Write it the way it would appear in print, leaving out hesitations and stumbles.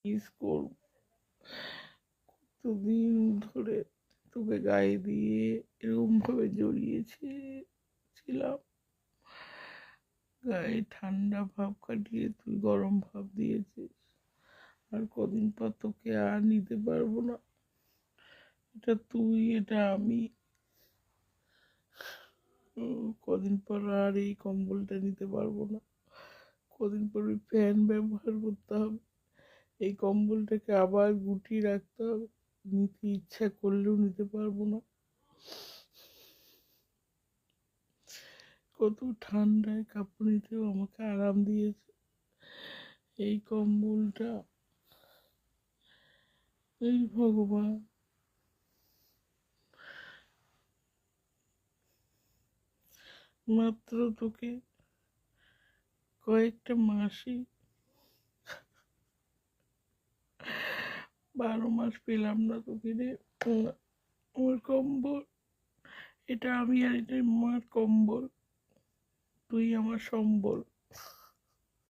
Miss করব। কতদিন ধরে তোকে গায়ে দিয়ে এরকম ভাবে জড়িয়েছে ছিলাম, গায়ে ঠান্ডা ভাব কাটিয়ে তুই গরম ভাব দিয়েছিস। আর কদিন পর তোকে আর নিতে পারবো না। এটা তুই, এটা আমি। কদিন পর আর এই কম্বলটা নিতে পারবো না। কদিন পর ওই ফ্যান ব্যবহার করতে হবে। এই কম্বলটাকে আবার গুটিয়ে রাখতে হবে। নিতে ইচ্ছা করলেও নিতে পারবো না। কত ঠান্ডায় কাঁপুনিতেও আমাকে আরাম দিয়েছে এই কম্বলটা। এই ভগবান, মাত্র তোকে কয়েকটা মাসই, 12 মাস পেলাম না তোকে রে। আমার কম্বল, এটা আমি আর এটা মার কম্বল। তুই আমার সম্বল।